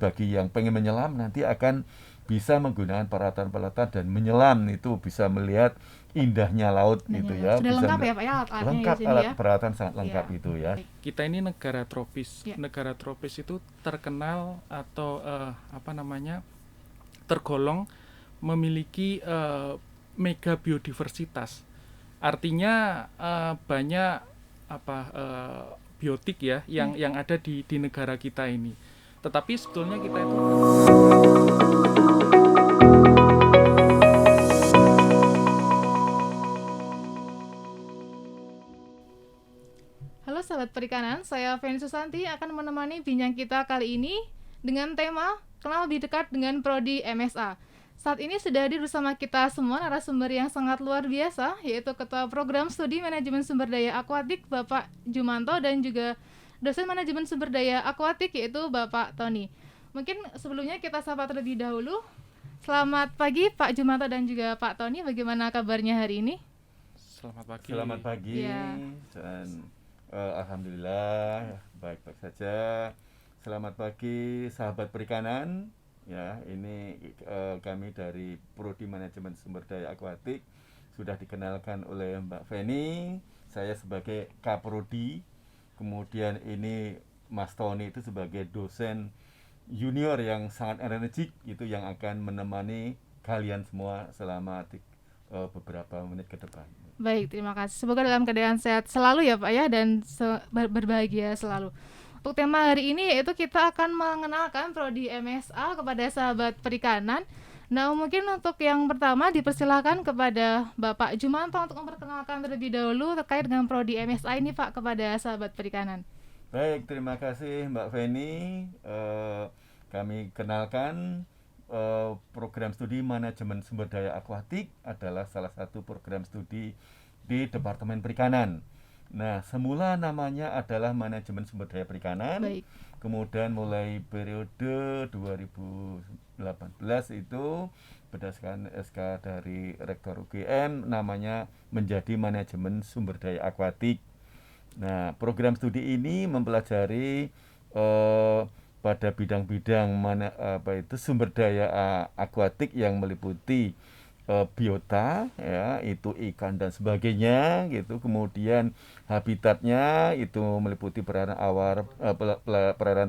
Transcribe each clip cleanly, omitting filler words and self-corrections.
bagi yang pengen menyelam nanti akan bisa menggunakan peralatan-peralatan dan menyelam, itu bisa melihat indahnya laut gitu ya. Sudah Bisa lengkap ya Pak ya alat-alatnya di lengkap, sini alat ya. peralatan sangat lengkap Ya. itu ya. Kita ini negara tropis. Ya. Negara tropis itu terkenal atau tergolong memiliki mega biodiversitas. Artinya banyak biotik ya yang ada di negara kita ini. Tetapi sebetulnya kita itu Halo sahabat perikanan, saya Feni Susanti akan menemani bincang kita kali ini dengan tema Kenal Lebih Dekat dengan Prodi MSA. Saat ini sudah hadir bersama kita semua narasumber yang sangat luar biasa, yaitu Ketua Program Studi Manajemen Sumber Daya Akuatik Bapak Jumanto dan juga Dosen Manajemen Sumber Daya Akuatik yaitu Bapak Tony. Mungkin sebelumnya kita sapa terlebih dahulu. Selamat pagi Pak Jumanto dan juga Pak Tony, bagaimana kabarnya hari ini? Selamat pagi. Selamat pagi. Ya. Dan alhamdulillah baik-baik saja. Selamat pagi sahabat perikanan. Ya, ini kami dari Prodi Manajemen Sumber Daya Akuatik sudah dikenalkan oleh Mbak Feni. Saya sebagai Kaprodi. Kemudian ini Mas Tony itu sebagai dosen junior yang sangat energik, itu yang akan menemani kalian semua selama beberapa menit ke depan. Baik, terima kasih. Semoga dalam keadaan sehat selalu ya Pak ya, dan berbahagia selalu. Untuk tema hari ini yaitu kita akan mengenalkan Prodi MSA kepada sahabat perikanan. Nah, mungkin untuk yang pertama dipersilakan kepada Bapak Jumanto untuk memperkenalkan terlebih dahulu terkait dengan Prodi MSA ini Pak kepada sahabat perikanan. Baik, terima kasih Mbak Feni. Kami kenalkan program studi Manajemen Sumber Daya Akuatik adalah salah satu program studi di Departemen Perikanan. Nah, semula namanya adalah Manajemen Sumber Daya Perikanan. Baik. Kemudian mulai periode 2018 itu berdasarkan SK dari Rektor UGM namanya menjadi Manajemen Sumber Daya Akuatik. Nah, program studi ini mempelajari pada bidang-bidang sumber daya akuatik yang meliputi biota ya, itu ikan dan sebagainya gitu. Kemudian habitatnya itu meliputi perairan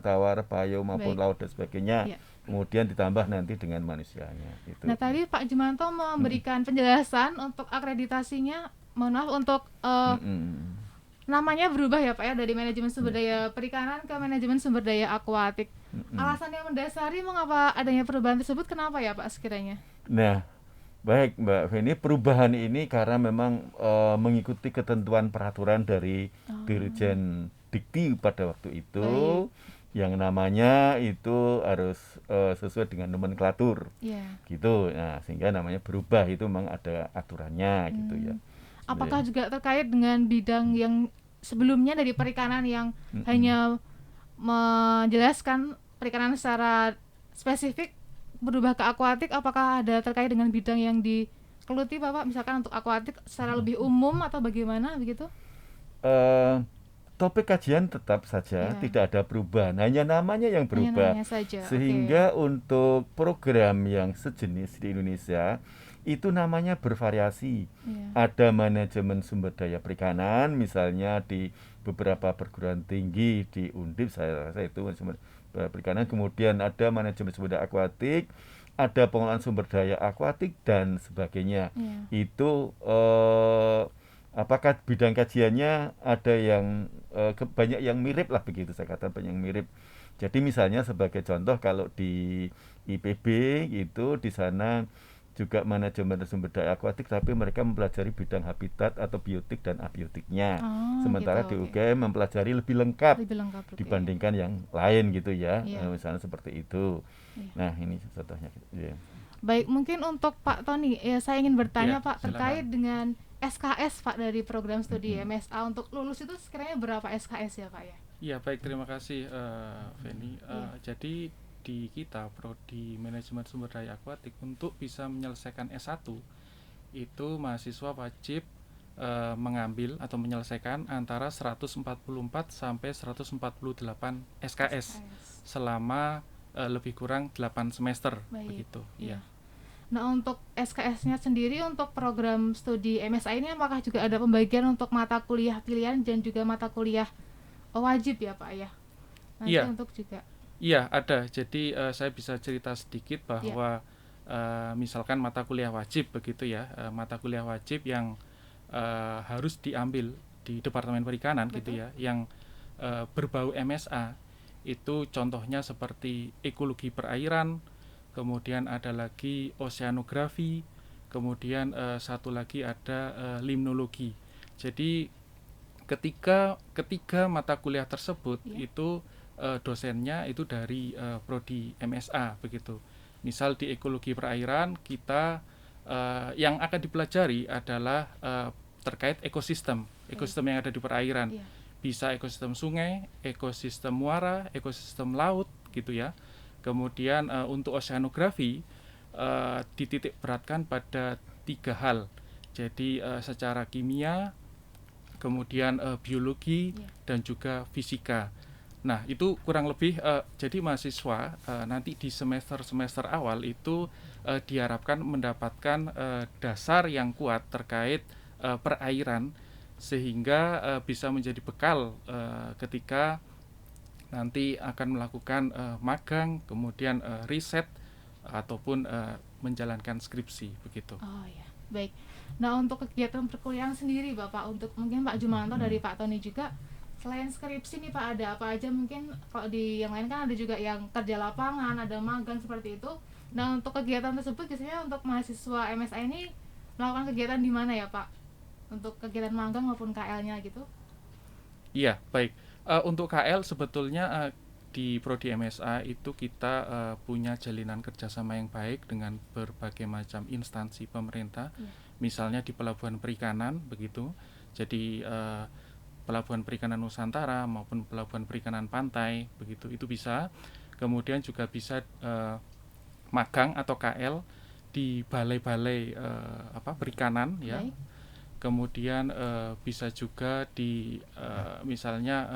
tawar, payau maupun laut dan sebagainya. Ya. Kemudian ditambah nanti dengan manusianya gitu. Nah, tadi Pak Jumanto memberikan penjelasan untuk akreditasinya. Mohon maaf untuk namanya berubah ya Pak ya, dari Manajemen Sumber Daya Perikanan ke Manajemen Sumber Daya Akuatik. Alasan yang mendasari mengapa adanya perubahan tersebut kenapa ya Pak sekiranya? Nah, baik Mbak Feni, perubahan ini karena memang mengikuti ketentuan peraturan dari Dirjen Dikti pada waktu itu. Baik. Yang namanya itu harus sesuai dengan nomenklatur. Gitu. Nah, sehingga namanya berubah, itu memang ada aturannya gitu ya. Apakah juga terkait dengan bidang yang sebelumnya dari perikanan yang hanya menjelaskan perikanan secara spesifik berubah ke akuatik, apakah ada terkait dengan bidang yang dikeluti Bapak, misalkan untuk akuatik secara lebih umum atau bagaimana begitu? Topik kajian tetap saja, tidak ada perubahan, hanya namanya yang berubah. Hanya namanya saja. Sehingga untuk program yang sejenis di Indonesia itu namanya bervariasi. Ada manajemen sumber daya perikanan, misalnya di beberapa perguruan tinggi di Undip, saya rasa itu sumber daya perikanan. Kemudian ada manajemen sumber daya akuatik, ada pengelolaan sumber daya akuatik dan sebagainya. Itu apakah bidang kajiannya ada yang banyak yang mirip lah begitu, saya katakan banyak yang mirip. Jadi misalnya sebagai contoh kalau di IPB itu di sana juga manajemen sumber daya akuatik, tapi mereka mempelajari bidang habitat atau biotik dan abiotiknya. Sementara di UGM mempelajari lebih lengkap dibandingkan yang lain gitu ya. Misalnya seperti itu. Nah, ini contohnya. Baik, mungkin untuk Pak Tony, saya ingin bertanya Pak silakan. terkait dengan SKS Pak dari program studi MSA. Untuk lulus itu sekiranya berapa SKS ya Pak ya? Iya, baik, terima kasih Feni. Jadi di kita Prodi Manajemen Sumber Daya Akuatik untuk bisa menyelesaikan S1 itu mahasiswa wajib mengambil atau menyelesaikan antara 144 sampai 148 SKS selama lebih kurang 8 semester. Baik. Begitu. Iya. Ya. Nah, untuk SKS-nya sendiri untuk program studi MSA ini apakah juga ada pembagian untuk mata kuliah pilihan dan juga mata kuliah wajib ya Pak ya? Nanti Iya. untuk juga. Iya, ada. Jadi saya bisa cerita sedikit bahwa misalkan mata kuliah wajib begitu ya, mata kuliah wajib yang harus diambil di Departemen Perikanan. Betul. Gitu ya, yang berbau MSA itu contohnya seperti ekologi perairan, kemudian ada lagi oseanografi, kemudian satu lagi ada limnologi. Jadi ketiga mata kuliah tersebut itu dosennya itu dari prodi MSA begitu. Misal di ekologi perairan kita yang akan dipelajari adalah terkait ekosistem yang ada di perairan. Bisa ekosistem sungai, ekosistem muara, ekosistem laut gitu ya. Kemudian untuk oseanografi dititik beratkan pada 3 hal. Jadi secara kimia, kemudian biologi dan juga fisika. Nah, itu kurang lebih jadi mahasiswa nanti di semester awal itu diharapkan mendapatkan dasar yang kuat terkait perairan, sehingga bisa menjadi bekal ketika nanti akan melakukan magang, kemudian riset ataupun menjalankan skripsi begitu. Oh ya, baik. Nah, untuk kegiatan perkuliahan sendiri Bapak, untuk mungkin Pak Jumanto dari Pak Tony juga, selain skripsi nih Pak, ada apa aja? Mungkin kalau di yang lain kan ada juga yang kerja lapangan, ada magang seperti itu. Nah, untuk kegiatan tersebut biasanya untuk mahasiswa MSA ini melakukan kegiatan di mana ya Pak? Untuk kegiatan magang maupun KL-nya gitu? Iya, baik. Untuk KL sebetulnya di prodi MSA itu kita punya jalinan kerjasama yang baik dengan berbagai macam instansi pemerintah. Misalnya di Pelabuhan Perikanan begitu. Jadi Pelabuhan Perikanan Nusantara maupun Pelabuhan Perikanan Pantai begitu, itu bisa. Kemudian juga bisa magang atau KL di balai-balai perikanan ya. Kemudian bisa juga di misalnya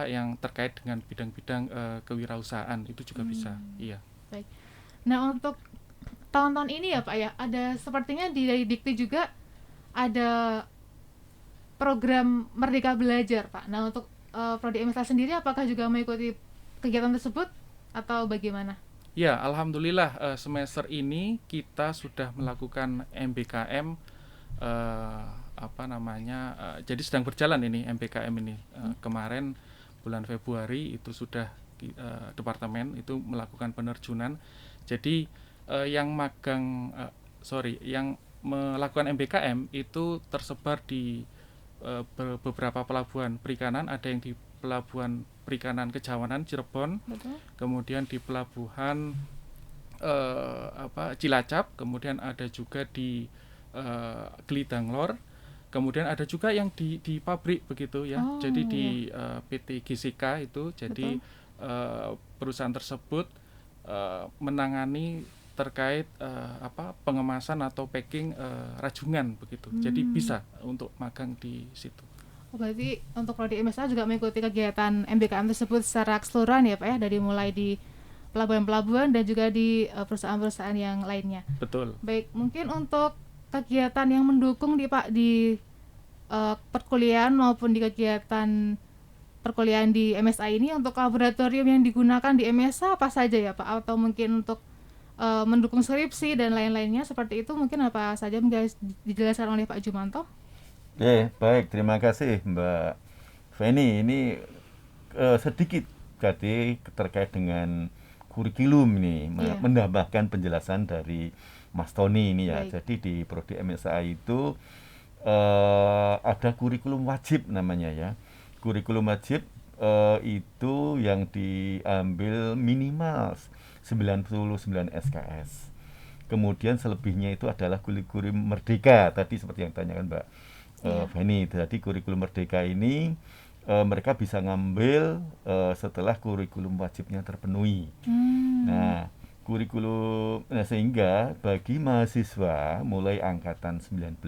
yang terkait dengan bidang-bidang kewirausahaan, itu juga bisa. Iya. Baik. Nah, untuk tahun-tahun ini ya Pak ya, ada sepertinya di Dikti juga ada program Merdeka Belajar Pak. Nah, untuk prodi MSA sendiri apakah juga mengikuti kegiatan tersebut atau bagaimana? Ya, alhamdulillah semester ini kita sudah melakukan MBKM jadi sedang berjalan ini MBKM ini. Kemarin bulan Februari itu sudah departemen itu melakukan penerjunan. Jadi yang melakukan MBKM itu tersebar di beberapa pelabuhan perikanan. Ada yang di Pelabuhan Perikanan Kejawanan Cirebon. Betul. Kemudian di Pelabuhan Cilacap, kemudian ada juga di Gelidanglor, kemudian ada juga yang di pabrik begitu ya. Jadi di PT GCK itu, jadi perusahaan tersebut menangani terkait pengemasan atau packing rajungan begitu. Jadi bisa untuk magang di situ. Berarti untuk prodi MSA juga mengikuti kegiatan MBKM tersebut secara keseluruhan ya Pak ya, dari mulai di pelabuhan-pelabuhan dan juga di perusahaan-perusahaan yang lainnya. Betul. Baik, mungkin untuk kegiatan yang mendukung di Pak di perkuliahan maupun di kegiatan perkuliahan di MSA ini, untuk laboratorium yang digunakan di MSA apa saja ya Pak? Atau mungkin untuk mendukung skripsi dan lain-lainnya seperti itu, mungkin apa saja mungkin dijelaskan oleh Pak Jumanto? Baik, terima kasih Mbak Feni. Ini sedikit jadi terkait dengan kurikulum ini, menambahkan penjelasan dari Mas Tony ini ya. Baik. Jadi di prodi MSA itu ada kurikulum wajib namanya ya. Kurikulum wajib itu yang diambil minimal 99 SKS. Kemudian selebihnya itu adalah kurikulum merdeka. Tadi seperti yang ditanyakan Mbak Feni. Jadi kurikulum merdeka ini mereka bisa ngambil setelah kurikulum wajibnya terpenuhi. Nah, sehingga bagi mahasiswa mulai angkatan 19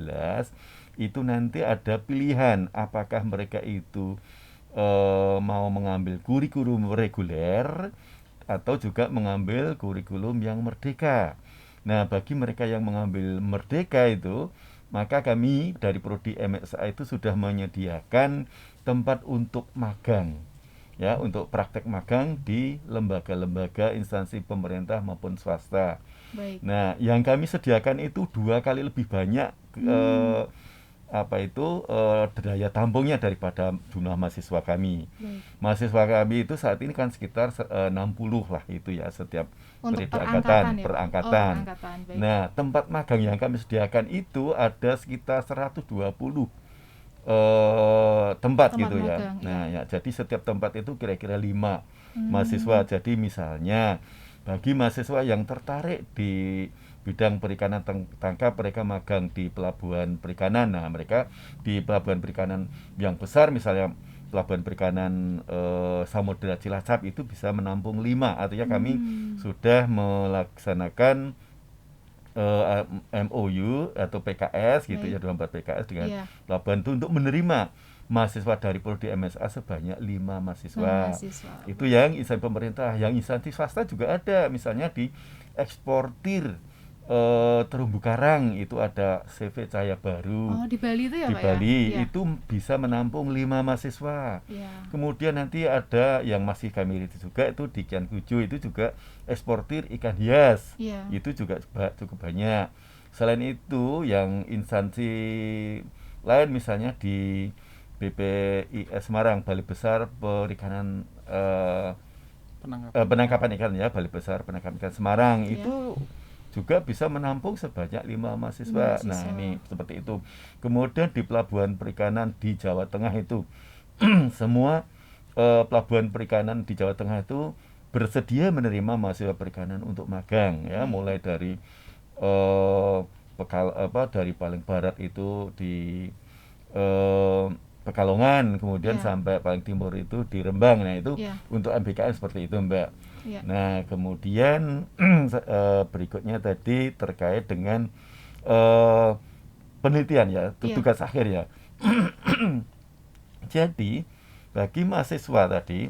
itu nanti ada pilihan apakah mereka itu mau mengambil kurikulum reguler atau juga mengambil kurikulum yang merdeka. Nah, bagi mereka yang mengambil merdeka itu, maka kami dari Prodi MSA itu sudah menyediakan tempat untuk magang. Ya, untuk praktek magang di lembaga-lembaga instansi pemerintah maupun swasta. Baik. Nah, yang kami sediakan itu 2 kali lebih banyak daya tampungnya daripada jumlah mahasiswa kami. Mahasiswa kami itu saat ini kan sekitar 60 lah itu ya setiap Untuk perangkatan. perangkatan. Nah, tempat magang yang kami sediakan itu ada sekitar 120 tempat gitu ya. magang, Nah, ya jadi setiap tempat itu kira-kira 5 mahasiswa. Jadi misalnya bagi mahasiswa yang tertarik di bidang perikanan tangkap, mereka magang di pelabuhan perikanan. Nah, mereka di pelabuhan perikanan yang besar, misalnya pelabuhan perikanan Samudra Cilacap itu bisa menampung 5. Artinya kami sudah melaksanakan MOU atau PKS gitu ya, dalam PKS dengan pelabuhan itu untuk menerima mahasiswa dari Prodi MSA sebanyak 5 mahasiswa. Itu yang instansi pemerintah. Yang instansi swasta juga ada, misalnya di eksportir terumbu karang itu ada CV Cahaya Baru. Di Bali itu ya, Pak? Di Pak? Bali itu bisa menampung 5 mahasiswa. Kemudian nanti ada yang masih kami rintis juga itu di Kian Kuju, itu juga eksportir ikan hias. Itu juga cukup banyak. Selain itu yang instansi lain misalnya di BPIS Semarang, Balai Besar Perikanan Penangkapan Ikan ya, Balai Besar Penangkapan Ikan Semarang itu juga bisa menampung sebanyak 5 mahasiswa. Nah, ini seperti itu. Kemudian di pelabuhan perikanan di Jawa Tengah itu semua pelabuhan perikanan di Jawa Tengah itu bersedia menerima mahasiswa perikanan untuk magang ya, mulai dari dari paling barat itu di Pekalongan, kemudian sampai paling timur itu di Rembang. Nah, itu untuk MBKM seperti itu, Mbak. Nah, kemudian berikutnya tadi terkait dengan penelitian ya, tugas akhir ya. Jadi, bagi mahasiswa tadi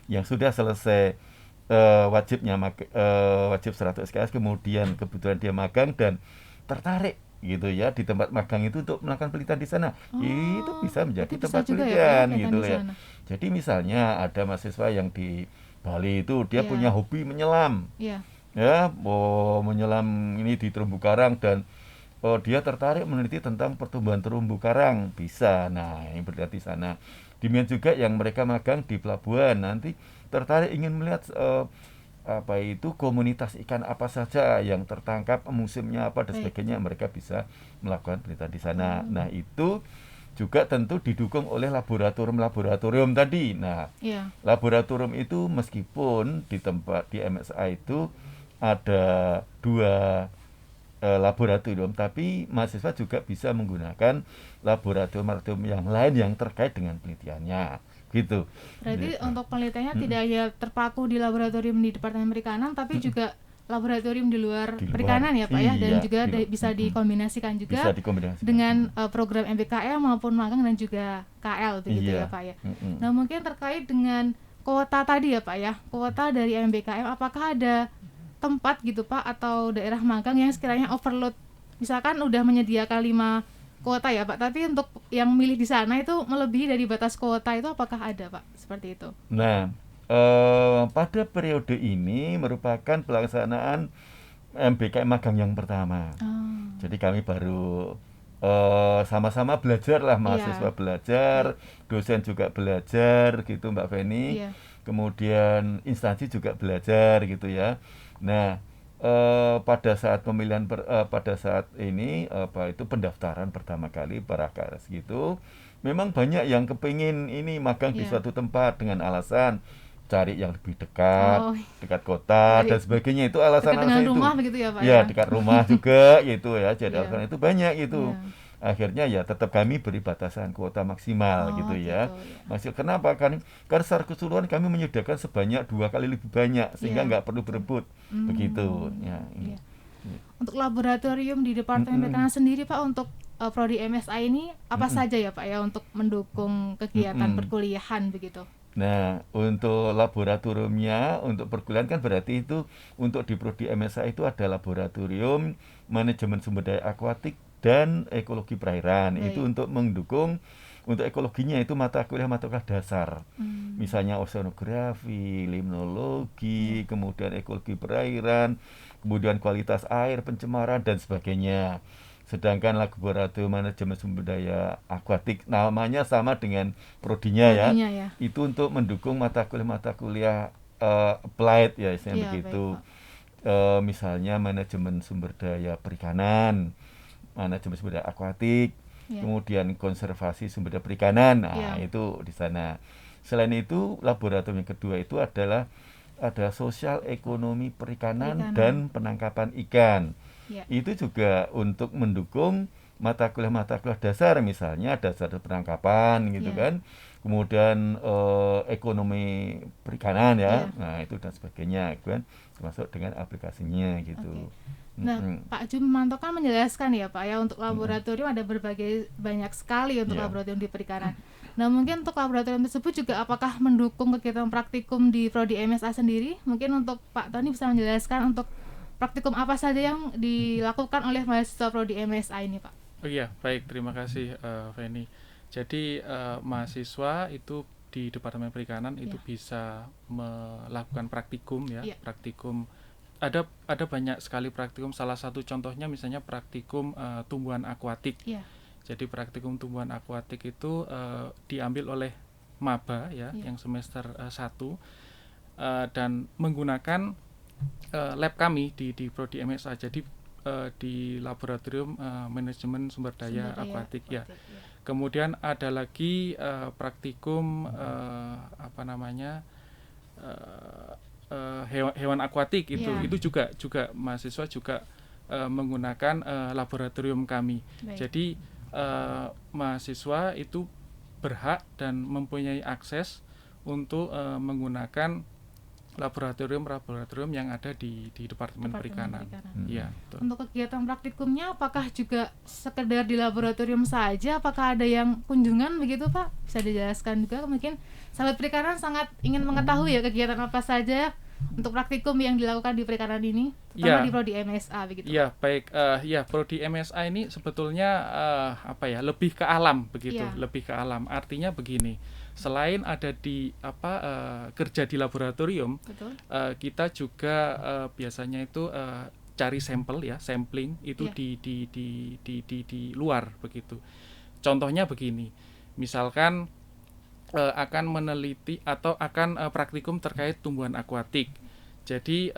yang sudah selesai wajib 100 SKS, kemudian kebetulan dia magang dan tertarik gitu ya di tempat magang itu untuk melakukan penelitian di sana, itu bisa menjadi tempat penelitian gitu ya. Jadi misalnya ada mahasiswa yang di Bali itu dia punya hobi menyelam, menyelam ini di terumbu karang dan dia tertarik meneliti tentang pertumbuhan terumbu karang, bisa. Nah, ini berarti sana. Demikian juga yang mereka magang di pelabuhan nanti tertarik ingin melihat komunitas ikan apa saja yang tertangkap, musimnya apa dan sebagainya, mereka bisa melakukan penelitian di sana. Nah, itu juga tentu didukung oleh laboratorium tadi. Nah, laboratorium itu meskipun di tempat di MSA itu ada 2 laboratorium, tapi mahasiswa juga bisa menggunakan laboratorium yang lain yang terkait dengan penelitiannya. Gitu. Berarti untuk penelitiannya tidak hanya terpaku di laboratorium di Departemen Perikanan, tapi juga laboratorium di luar perikanan ya, Pak ya, dan juga bisa dikombinasikan juga dengan program MBKM maupun magang dan juga KL begitu ya, Pak ya. Nah, mungkin terkait dengan kuota tadi ya, Pak ya, kuota dari MBKM, apakah ada tempat gitu, Pak, atau daerah magang yang sekiranya overload, misalkan udah menyediakan 5 kuota ya, Pak, tapi untuk yang milih di sana itu melebihi dari batas kuota, itu apakah ada, Pak, seperti itu? Nah, pada periode ini merupakan pelaksanaan MBKM magang yang pertama. Jadi kami baru sama-sama belajar lah, mahasiswa belajar, dosen juga belajar gitu, Mbak Feni. Kemudian instansi juga belajar gitu ya. Nah, pada saat pemilihan pada saat ini pendaftaran pertama kali para KRS gitu, memang banyak yang kepingin ini magang di suatu tempat dengan alasan cari yang lebih dekat kota dan sebagainya, itu alasan-alasan itu. Rumah begitu ya, Pak ya? Dekat rumah juga gitu ya. Jadi alasan itu banyak itu. Akhirnya ya tetap kami beri batasan kuota maksimal gitu ya. Masih kenapa kan secara keseluruhan kami menyediakan sebanyak 2 kali lebih banyak sehingga nggak perlu berebut begitu ya. Untuk laboratorium di Departemen Perikanan sendiri, Pak, untuk Prodi MSA ini apa saja ya, Pak ya, untuk mendukung kegiatan perkuliahan begitu? Nah, untuk laboratoriumnya, untuk perkuliahan kan berarti itu untuk di prodi MSA itu ada laboratorium manajemen sumber daya akuatik dan ekologi perairan. Itu Baik. untuk mendukung untuk ekologinya itu mata kuliah dasar. Misalnya oceanografi, limnologi, kemudian ekologi perairan, kemudian kualitas air, pencemaran dan sebagainya. Sedangkan laboratorium manajemen sumber daya akuatik namanya sama dengan prodinya ya. Prodinya ya. Itu untuk mendukung mata kuliah applied ya istilahnya Iya, begitu. baik, Pak. Misalnya manajemen sumber daya perikanan, manajemen sumber daya akuatik, Iya. kemudian konservasi sumber daya perikanan. Nah, Iya. itu di sana. Selain itu, laboratorium yang kedua itu adalah ada sosial ekonomi perikanan dan penangkapan ikan. Iya. Itu juga untuk mendukung mata kuliah dasar, misalnya dasar penangkapan gitu Iya. kan, kemudian ekonomi perikanan ya, Iya. nah itu dan sebagainya kan, termasuk dengan aplikasinya gitu. Oke. Nah, Mm-mm. Pak Jumanto kan menjelaskan ya Pak ya, untuk laboratorium ada banyak sekali untuk Iya. laboratorium di perikanan. Nah, mungkin untuk laboratorium tersebut juga apakah mendukung kegiatan praktikum di prodi MSA sendiri? Mungkin untuk Pak Tony bisa menjelaskan untuk praktikum apa saja yang dilakukan oleh mahasiswa prodi MSA ini, Pak? Oh iya, baik, terima kasih Feni. Jadi mahasiswa itu di Departemen Perikanan itu bisa melakukan praktikum ya, Iya. praktikum ada banyak sekali praktikum. Salah satu contohnya misalnya praktikum tumbuhan akuatik. Iya. Jadi praktikum tumbuhan akuatik itu diambil oleh maba ya, Iya. yang semester 1 dan menggunakan lab kami di prodi MSA. Jadi di laboratorium manajemen sumber daya akuatik ya. Kemudian ada lagi praktikum hewan akuatik itu juga mahasiswa juga menggunakan laboratorium kami. Baik. Jadi mahasiswa itu berhak dan mempunyai akses untuk menggunakan laboratorium yang ada di Departemen Perikanan. Ya, untuk kegiatan praktikumnya apakah juga sekedar di laboratorium saja? Apakah ada yang kunjungan begitu, Pak? Bisa dijelaskan juga, mungkin sahabat perikanan sangat ingin mengetahui ya kegiatan apa saja untuk praktikum yang dilakukan di perikanan ini, terutama di prodi MSA begitu. Iya, baik. Prodi MSA ini sebetulnya lebih ke alam begitu, lebih ke alam. Artinya begini. Selain ada di kerja di laboratorium, kita juga biasanya itu cari sampel ya, sampling itu di luar begitu. Contohnya begini, misalkan akan meneliti atau akan praktikum terkait tumbuhan akuatik. Jadi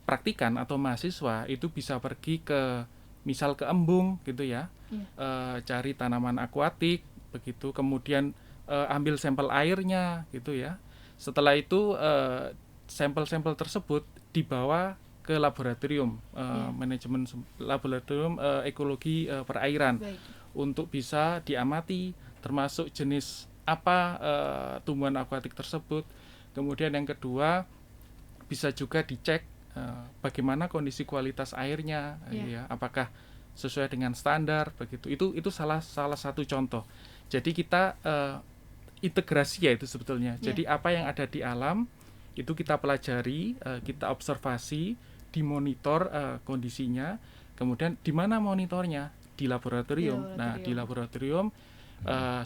praktikan atau mahasiswa itu bisa pergi ke misal ke embung gitu ya, cari tanaman akuatik begitu, kemudian ambil sampel airnya gitu ya. Setelah itu sampel-sampel tersebut dibawa ke laboratorium manajemen laboratorium ekologi perairan. Baik. Untuk bisa diamati termasuk jenis apa tumbuhan akuatik tersebut. Kemudian yang kedua bisa juga dicek bagaimana kondisi kualitas airnya ya, apakah sesuai dengan standar begitu. Itu salah satu contoh. Jadi kita integrasi ya itu sebetulnya. Jadi apa yang ada di alam itu kita pelajari, kita observasi, dimonitor kondisinya. Kemudian di mana monitornya? Di laboratorium. Nah, di laboratorium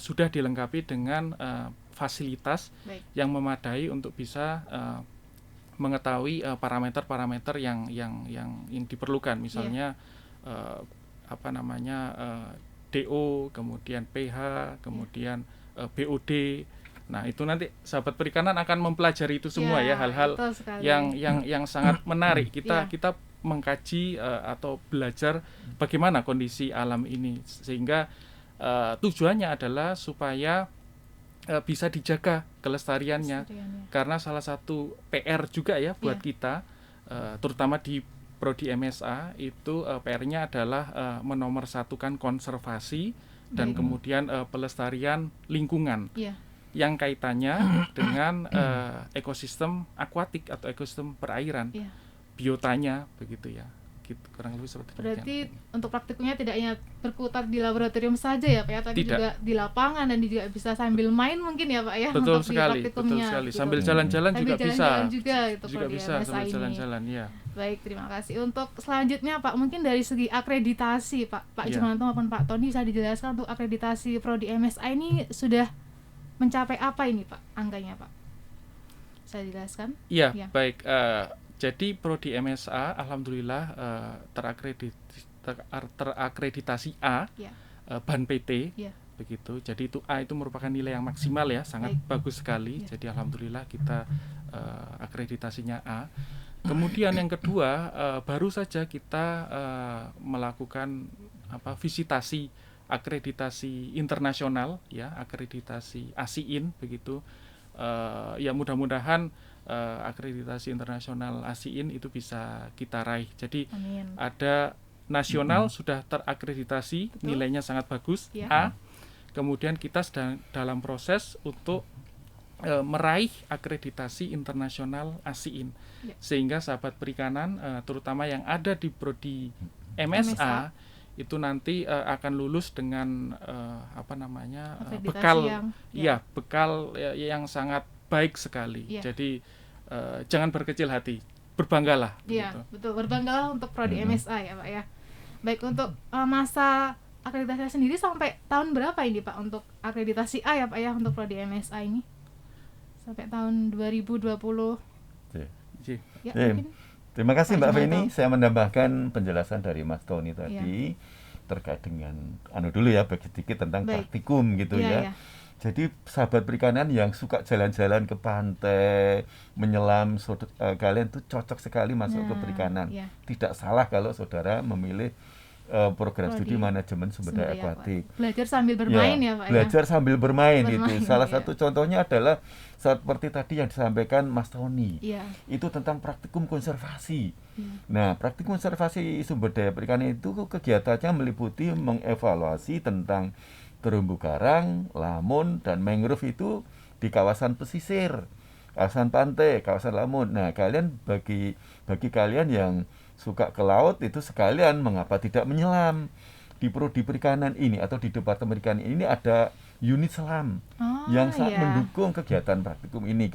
sudah dilengkapi dengan fasilitas yang memadai untuk bisa mengetahui parameter-parameter yang diperlukan. Misalnya DO, kemudian pH, kemudian BOD. Nah, itu nanti sahabat perikanan akan mempelajari itu semua ya, hal-hal yang sangat menarik. Kita mengkaji atau belajar bagaimana kondisi alam ini, sehingga tujuannya adalah supaya bisa dijaga kelestariannya. Karena salah satu PR juga ya buat kita, terutama di prodi MSA itu PR-nya adalah menomorsatukan konservasi dan kemudian pelestarian lingkungan yang kaitannya dengan ekosistem akuatik atau ekosistem perairan, biotanya begitu ya. gitu, kurang lebih seperti Berarti demikian. untuk praktikumnya tidak hanya berkutat di laboratorium saja ya Pak ya, tapi Tidak. juga di lapangan dan juga bisa sambil main mungkin ya Pak ya Betul untuk di sekali, praktikumnya. gitu. Sambil jalan-jalan Sambil juga bisa. jalan-jalan juga itu Juga prodi bisa MSA sambil ini. jalan-jalan, ya. Baik, terima kasih. Untuk selanjutnya Pak, mungkin dari segi akreditasi Pak Ya. Jumanto maupun Pak Tony bisa dijelaskan untuk akreditasi prodi MSA ini sudah mencapai apa ini Pak angkanya Pak? Bisa dijelaskan? Iya, Ya. baik. Jadi prodi MSA alhamdulillah terakreditasi A, Ya. BAN PT, Ya. begitu. Jadi itu A itu merupakan nilai yang maksimal ya, sangat bagus sekali. Ya. Jadi alhamdulillah kita akreditasinya A. Kemudian yang kedua, baru saja kita melakukan visitasi akreditasi internasional ya, akreditasi ASIIN begitu. Ya mudah-mudahan akreditasi internasional ASIIN itu bisa kita raih. Jadi Amin. ada nasional sudah terakreditasi, nilainya sangat bagus, Ya. A. Kemudian kita sedang dalam proses untuk meraih akreditasi internasional ASIIN. Ya. Sehingga sahabat perikanan terutama yang ada di prodi MSA itu nanti akan lulus dengan bekal bekal yang sangat baik sekali. Ya. Jadi jangan berkecil hati, berbanggalah. Iya, Begitu. betul. Berbanggalah untuk prodi MSA ya Pak ya. Baik, untuk masa akreditasi sendiri sampai tahun berapa ini Pak untuk akreditasi A ya Pak ya untuk prodi MSA ini? Sampai tahun 2020. Ji. Ya, mungkin. Terima kasih Pak Mbak Jumanto. Feni. Saya menambahkan penjelasan dari Mas Tony tadi terkait dengan dulu ya, bagi sedikit tentang praktikum gitu ya. Jadi sahabat perikanan yang suka jalan-jalan ke pantai, menyelam, kalian tuh cocok sekali masuk ke perikanan. Tidak salah kalau saudara memilih program studi manajemen sumber daya akuatik. Belajar sambil bermain ya Pak belajar ya. sambil bermain itu. Salah satu contohnya adalah seperti tadi yang disampaikan Mas Tony. Itu tentang praktikum konservasi. Nah, praktikum konservasi sumber daya perikanan itu kegiatannya meliputi mengevaluasi tentang terumbu karang, lamun, dan mangrove itu di kawasan pesisir, kawasan pantai, kawasan lamun. Nah, kalian bagi kalian yang suka ke laut itu sekalian mengapa tidak menyelam? Di prodi perikanan ini atau di departemen perikanan ini ada unit selam yang sangat mendukung kegiatan praktikum ini.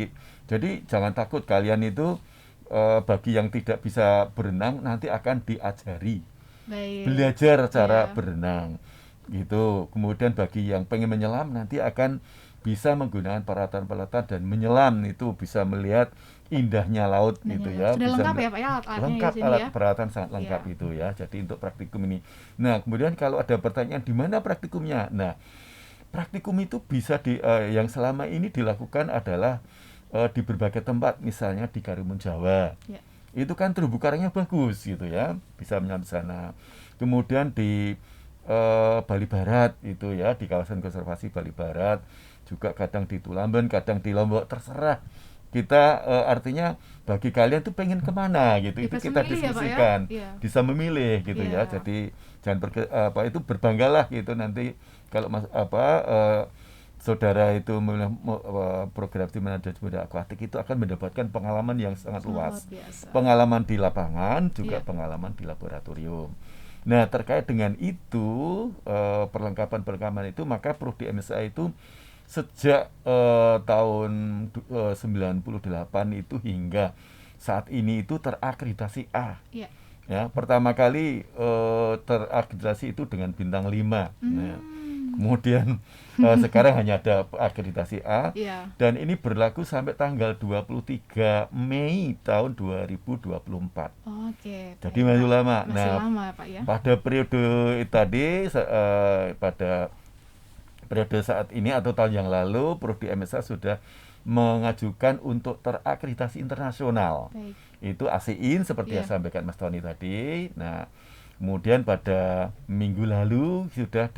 Jadi jangan takut, kalian itu bagi yang tidak bisa berenang nanti akan diajari belajar cara berenang gitu. Kemudian bagi yang pengen menyelam nanti akan bisa menggunakan peralatan-peralatan dan menyelam, itu bisa melihat indahnya laut gitu ya. Sudah bisa lengkap ya Pak ya alat-alatnya lengkap, di sini alat ya. peralatan sangat lengkap itu ya. Jadi untuk praktikum ini. Nah, kemudian kalau ada pertanyaan di mana praktikumnya? Nah, praktikum itu bisa yang selama ini dilakukan adalah di berbagai tempat, misalnya di Karimun Jawa. Itu kan terumbu karangnya bagus gitu ya, bisa menyelam di sana. Kemudian di Bali Barat itu ya, di kawasan konservasi Bali Barat, juga kadang di Tulamben, kadang di Lombok, terserah kita. Artinya bagi kalian tuh pengen kemana gitu, itu kita diskusikan, bisa memilih gitu ya. Jadi jangan itu berbanggalah gitu nanti kalau saudara itu memilih program studi manajemen sumber daya akuatik, itu akan mendapatkan pengalaman yang sangat luas, pengalaman di lapangan juga pengalaman di laboratorium. Nah, terkait dengan itu perlengkapan itu, maka prodi MSA itu sejak tahun 98 itu hingga saat ini itu terakreditasi A. Ya, pertama kali terakreditasi itu dengan bintang 5. Nah, kemudian sekarang hanya ada akreditasi A, dan ini berlaku sampai tanggal 23 Mei tahun 2024. Jadi masih lama. Lama, Pak, ya. Pada periode tadi, pada periode saat ini atau tahun yang lalu, prodi MSA sudah mengajukan untuk terakreditasi internasional. Itu ASIIN seperti yang sampaikan Mas Tony tadi. Nah, kemudian pada minggu lalu sudah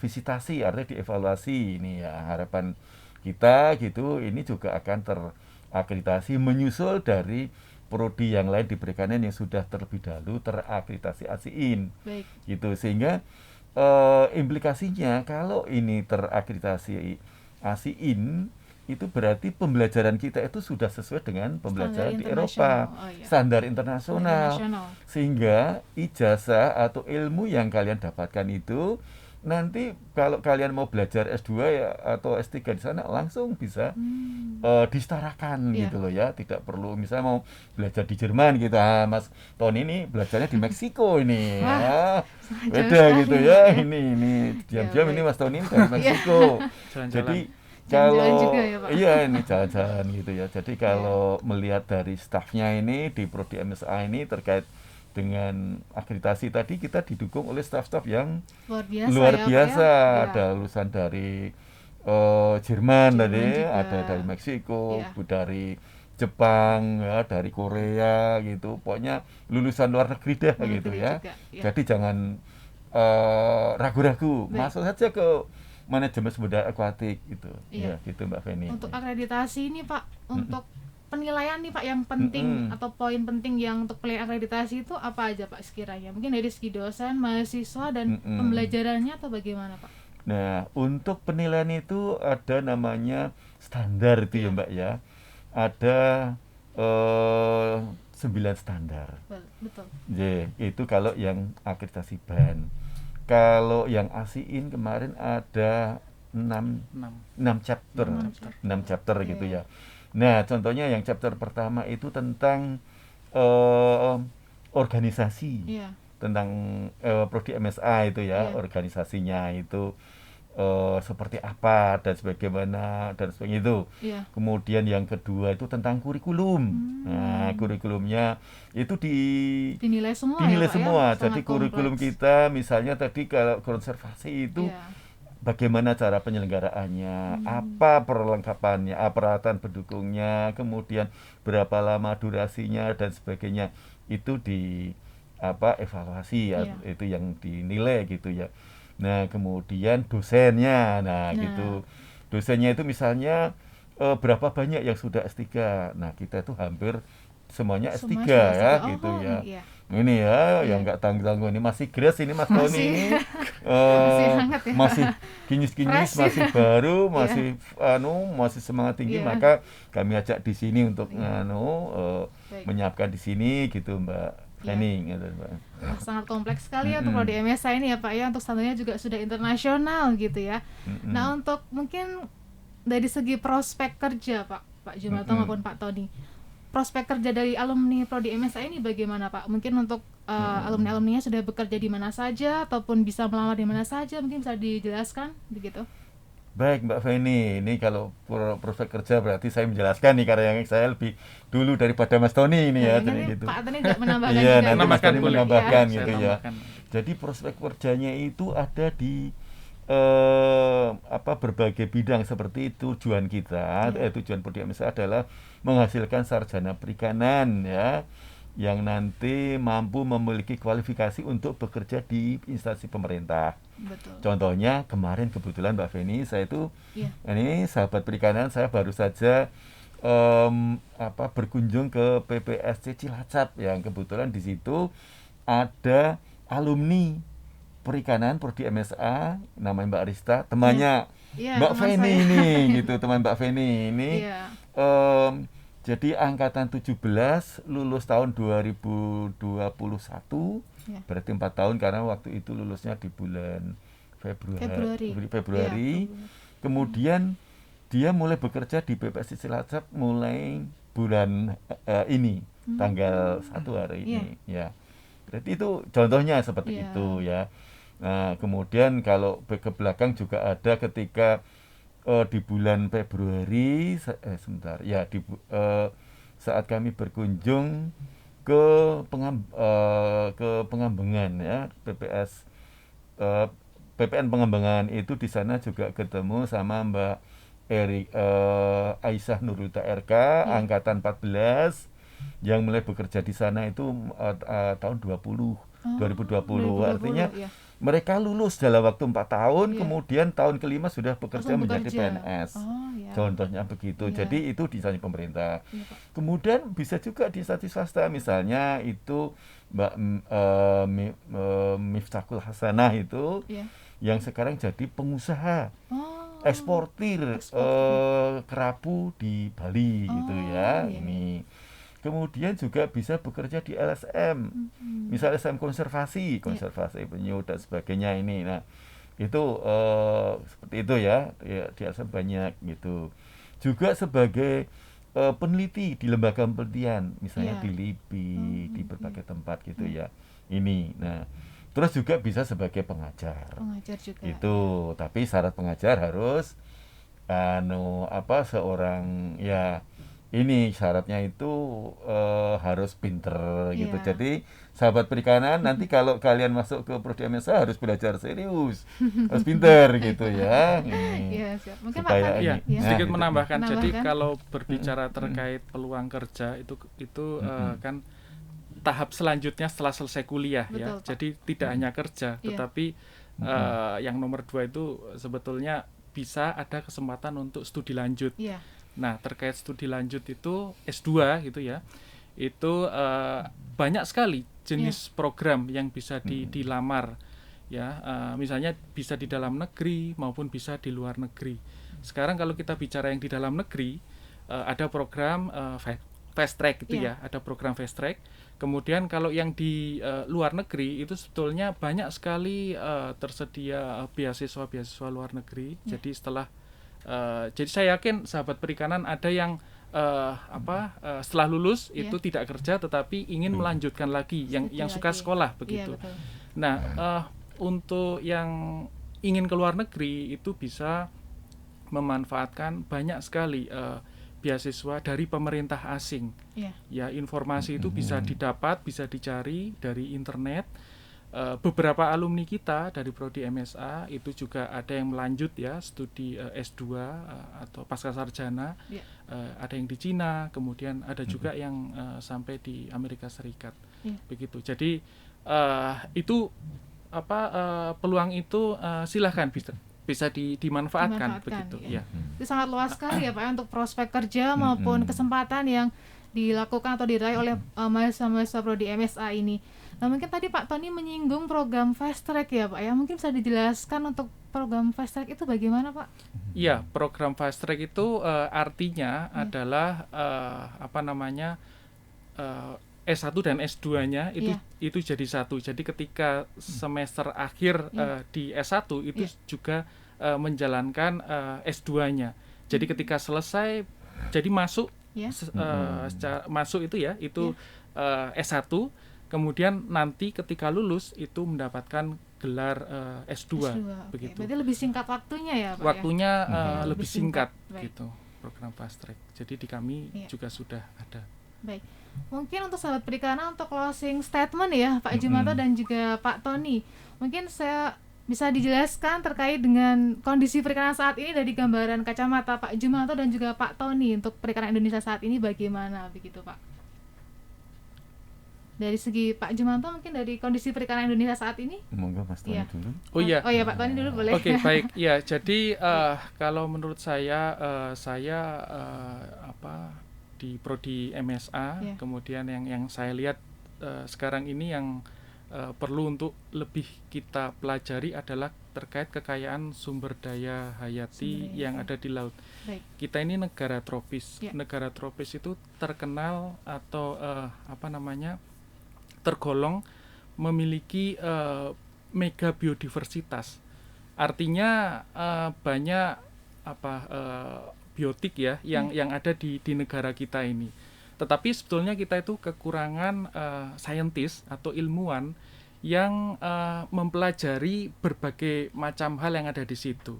visitasi, artinya dievaluasi. Ini ya harapan kita gitu, ini juga akan terakreditasi menyusul dari prodi yang lain di perikanan yang sudah terlebih dahulu terakreditasi ASIIN. Gitu, sehingga implikasinya kalau ini terakreditasi ASIIN itu berarti pembelajaran kita itu sudah sesuai dengan pembelajaran di Eropa, iya. standar internasional. Internasional. Sehingga ijazah atau ilmu yang kalian dapatkan itu nanti kalau kalian mau belajar S2 ya atau S3 di sana langsung bisa disetarakan Iya. gitu loh ya, tidak perlu misalnya mau belajar di Jerman gitu, Mas Tony ini belajarnya di Meksiko ini ya, Sangat jauh beda sekali, gitu Pak, ya, ya. ini diam-diam Ya, ini baik. Mas Tony ini dari Meksiko. Jalan-jalan. Jadi Jalan-jalan kalau juga ya, Pak. iya ini jalan-jalan gitu ya. Jadi kalau melihat dari stafnya ini di Prodi MSA ini terkait dengan akreditasi tadi, kita didukung oleh staf-staf yang Luar biasa luar ya, Pak, biasa. ya. Iya. Ada lulusan dari Jerman tadi, juga. ada dari Meksiko, Iya. dari Jepang, ya, dari Korea gitu. Pokoknya lulusan luar negeri dah Luar gitu negeri ya. juga, ya. Jadi jangan ragu-ragu, Baik. masuk saja ke manajemen sumber daya akuatik gitu. Iya. Ya, gitu Mbak Feni. Untuk akreditasi ini Pak, untuk penilaian nih Pak yang penting atau poin penting yang untuk penilaian akreditasi itu apa aja Pak sekiranya? Mungkin dari segi dosen, mahasiswa dan pembelajarannya atau bagaimana Pak? Nah, untuk penilaian itu ada namanya standar itu ya Mbak ya. Ada 9 standar. Betul. Itu kalau yang akreditasi BAN. Kalau yang ASIIN kemarin ada 6 chapter. 6 chapter gitu ya. Nah, contohnya yang chapter pertama itu tentang organisasi. Iya. Tentang Prodi MSA itu ya, Iya. organisasinya itu seperti apa dan sebagaimana dan sebagainya itu. Iya. Kemudian yang kedua itu tentang kurikulum. Nah, kurikulumnya itu dinilai semua dinilai ya, Pak, semua. ya? Jadi kurikulum kita misalnya tadi kalau konservasi itu bagaimana cara penyelenggaraannya, apa perlengkapannya, peralatan pendukungnya, kemudian berapa lama durasinya dan sebagainya. Itu di evaluasi ya, itu yang dinilai gitu ya. Nah, kemudian dosennya, gitu. Dosennya itu misalnya berapa banyak yang sudah S3. Nah, kita itu hampir semuanya S3 ya, gitu ya. Ini ya, yang nggak tanggung-tanggung ini masih grace ini Mas Tony ini. Masih kinyis-kinyis, masih baru, masih masih semangat tinggi, maka kami ajak di sini untuk menyiapkan di sini gitu Mbak. Sangat kompleks sekali ya untuk Prodi MSA ini ya Pak ya, untuk standarnya juga sudah internasional gitu ya. Nah, untuk mungkin dari segi prospek kerja Pak Jumarto maupun Pak Tony, prospek kerja dari alumni Prodi MSA ini bagaimana Pak? Mungkin untuk alumni-alumninya sudah bekerja di mana saja ataupun bisa melamar di mana saja, mungkin bisa dijelaskan begitu. Baik Mbak Feni, ini kalau prospek kerja berarti saya menjelaskan nih karena yang saya lebih dulu daripada Mas Tony ini ya. Jadi gitu. Pak Tony nggak menambahkan iya, juga. nanti Mas Tony menambahkan gitu ya. Tambahkan. Jadi prospek kerjanya itu ada di berbagai bidang seperti itu. Tujuan kita, tujuan Prodi MSA adalah menghasilkan sarjana perikanan ya, yang nanti mampu memiliki kualifikasi untuk bekerja di instansi pemerintah. Betul. Contohnya kemarin kebetulan Mbak Feni, saya itu ini sahabat perikanan, saya baru saja berkunjung ke PPSC Cilacap yang kebetulan di situ ada alumni perikanan Prodi MSA namanya Mbak Rista, temannya Mbak Feni ini gitu, teman Mbak Feni ini. Jadi angkatan 17 lulus tahun 2021, berarti 4 tahun karena waktu itu lulusnya di bulan Februari. Kemudian dia mulai bekerja di PPSC Cilacap mulai bulan ini, tanggal 1 hari ini ya. Berarti itu contohnya seperti itu ya. Nah, kemudian kalau ke belakang juga ada ketika di bulan Februari saat kami berkunjung ke Pengambangan ya, PPN Pengambangan itu, di sana juga ketemu sama Mbak Aisyah Nurulta RK angkatan 14 yang mulai bekerja di sana itu tahun 2020. Artinya mereka lulus dalam waktu 4 tahun, kemudian tahun kelima sudah bekerja menjadi PNS. Contohnya begitu. Jadi itu di instansi pemerintah. Kemudian bisa juga di instansi swasta, misalnya itu Mbak Miftahul Hasanah itu yang sekarang jadi pengusaha. eksportir kerapu di Bali gitu ya. Iya. Ini kemudian juga bisa bekerja di LSM, misal LSM konservasi penyu dan sebagainya ini. Nah itu seperti itu ya, di LSM banyak gitu. Juga sebagai peneliti di lembaga penelitian, misalnya di LIPI, di berbagai tempat gitu ya. Ini, nah terus juga bisa sebagai pengajar juga itu, tapi syarat pengajar harus seorang ya ini syaratnya itu harus pinter gitu. Jadi sahabat perikanan nanti kalau kalian masuk ke prodi MSA harus belajar serius, harus pinter gitu ya. Mungkin supaya sedikit gitu. menambahkan. Jadi kalau berbicara terkait peluang kerja itu kan tahap selanjutnya setelah selesai kuliah. Betul, ya. Pak. Jadi tidak hanya kerja, tetapi yang nomor 2 itu sebetulnya bisa ada kesempatan untuk studi lanjut. Nah, terkait studi lanjut itu S2 gitu ya. Itu banyak sekali jenis program yang bisa dilamar ya. Misalnya bisa di dalam negeri maupun bisa di luar negeri. Sekarang kalau kita bicara yang di dalam negeri, ada program fast track gitu ya. Ada program fast track. Kemudian kalau yang di luar negeri itu sebetulnya banyak sekali tersedia beasiswa luar negeri. Jadi jadi saya yakin sahabat perikanan ada yang setelah lulus itu tidak kerja tetapi ingin melanjutkan lagi, yang suka sekolah begitu. Nah, untuk yang ingin ke luar negeri itu bisa memanfaatkan banyak sekali beasiswa dari pemerintah asing. Ya, informasi itu bisa didapat, bisa dicari dari internet. Beberapa alumni kita dari prodi MSA itu juga ada yang melanjut ya studi S2 atau pasca sarjana. Ada yang di Cina, kemudian ada juga yang sampai di Amerika Serikat. Begitu. Jadi itu peluang itu silahkan bisa dimanfaatkan begitu ya. Itu sangat luas sekali ya Pak untuk prospek kerja maupun kesempatan yang dilakukan atau diraih oleh mahasiswa prodi MSA ini. Nah, mungkin tadi Pak Tony menyinggung program fast track ya Pak ya. Mungkin bisa dijelaskan untuk program fast track itu bagaimana Pak? Iya, program fast track itu artinya adalah S1 dan S2-nya itu jadi satu. Jadi ketika semester akhir di S1 itu juga menjalankan S2-nya. Jadi ketika selesai jadi masuk masuk itu ya, itu S1, kemudian nanti ketika lulus itu mendapatkan gelar S2 begitu. Berarti lebih singkat waktunya ya Pak? Waktunya lebih singkat gitu, program fast track. Jadi di kami juga sudah ada. Baik. Mungkin untuk sahabat perikanan untuk closing statement ya Pak Jumanto dan juga Pak Tony. Mungkin saya bisa dijelaskan terkait dengan kondisi perikanan saat ini dari gambaran kacamata Pak Jumanto dan juga Pak Tony untuk perikanan Indonesia saat ini bagaimana begitu Pak? Dari segi Pak Jumanto mungkin dari kondisi perikanan Indonesia saat ini? Monggo Mas Tony dulu. Oh iya. Oh ya Pak Tony dulu boleh. Oke, baik. Ya, jadi kalau menurut saya di prodi MSA, kemudian yang saya lihat sekarang ini yang perlu untuk lebih kita pelajari adalah terkait kekayaan sumber daya hayati yang ada di laut. Kita ini negara tropis. Negara tropis itu terkenal atau tergolong memiliki mega biodiversitas. Artinya banyak biotik ya yang ada di negara kita ini. Tetapi sebetulnya kita itu kekurangan saintis atau ilmuwan yang mempelajari berbagai macam hal yang ada di situ.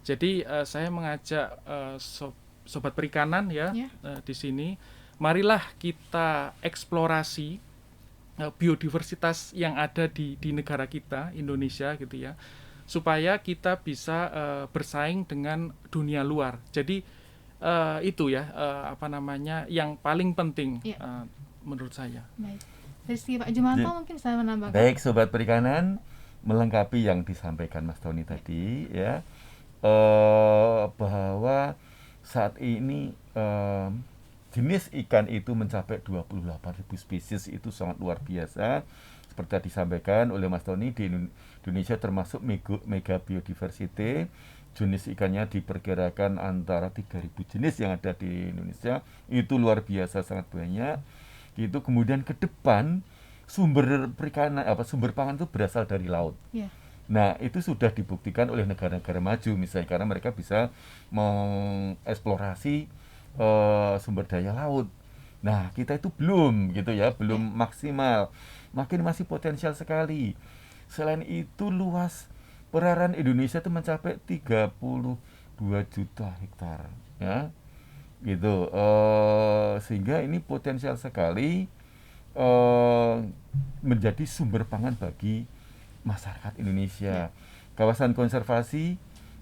Jadi saya mengajak sobat perikanan ya di sini, marilah kita eksplorasi biodiversitas yang ada di negara kita Indonesia gitu ya, supaya kita bisa bersaing dengan dunia luar. Jadi itu ya yang paling penting menurut saya. Baik. Dari segi Pak Jumanto mungkin saya menambahkan. Baik sobat perikanan, melengkapi yang disampaikan Mas Tony tadi ya, bahwa saat ini jenis ikan itu mencapai 28.000 spesies, itu sangat luar biasa. Seperti tadi disampaikan oleh Mas Tony, di Indonesia termasuk mega biodiversity. jenis ikannya diperkirakan antara 3.000 jenis yang ada di Indonesia. Itu luar biasa, sangat banyak. Itu kemudian ke depan sumber perikanan sumber pangan itu berasal dari laut. Yeah. Nah, itu sudah dibuktikan oleh negara-negara maju misalnya, karena mereka bisa mengeksplorasi sumber daya laut. Nah, kita itu belum gitu ya, belum maksimal. Masih potensial sekali. Selain itu luas perairan Indonesia itu mencapai 32 juta hektar ya. Gitu. Sehingga ini potensial sekali menjadi sumber pangan bagi masyarakat Indonesia. Kawasan konservasi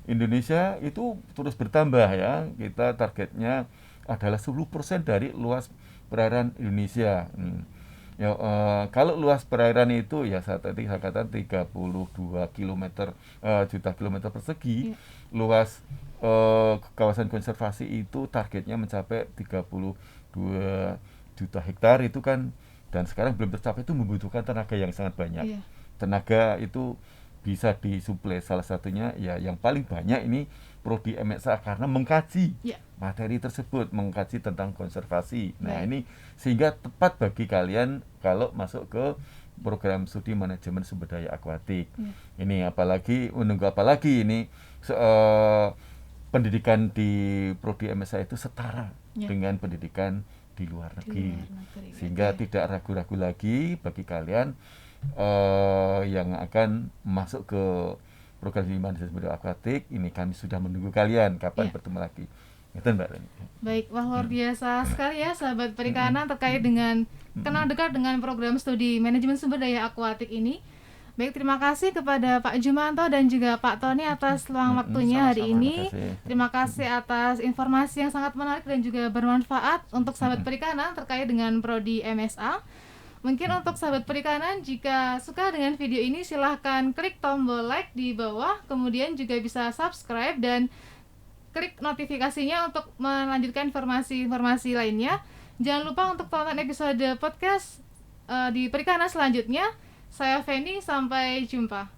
Indonesia itu terus bertambah ya. Kita targetnya adalah 10% dari luas perairan Indonesia. Ya, kalau luas perairan itu ya saya katakan 32 juta kilometer persegi. Luas kawasan konservasi itu targetnya mencapai 32 juta hektar itu kan, dan sekarang belum tercapai, itu membutuhkan tenaga yang sangat banyak. Tenaga itu bisa disuplai, salah satunya ya yang paling banyak ini Prodi MSA, karena mengkaji materi tersebut, mengkaji tentang konservasi. Nah, ini sehingga tepat bagi kalian kalau masuk ke program studi manajemen sumber daya akuatik. Ini menunggu apalagi ini pendidikan di Prodi MSA itu setara dengan pendidikan di luar negeri. Sehingga tidak ragu-ragu lagi bagi kalian yang akan masuk ke program studi manajemen sumber daya akuatik. Ini kami sudah menunggu kalian kapan bertemu lagi. Gitu, Mbak Reni. Baik, wah luar biasa sekali ya sahabat perikanan terkait dengan kenal dekat dengan program studi manajemen sumber daya akuatik ini. Baik, terima kasih kepada Pak Jumanto dan juga Pak Tony atas luang waktunya hari ini. Terima kasih atas informasi yang sangat menarik dan juga bermanfaat untuk sahabat perikanan terkait dengan Prodi MSA. Mungkin untuk sahabat perikanan, jika suka dengan video ini silahkan klik tombol like di bawah, kemudian juga bisa subscribe dan klik notifikasinya untuk melanjutkan informasi-informasi lainnya. Jangan lupa untuk tonton episode podcast di perikanan selanjutnya. Saya Feni, sampai jumpa.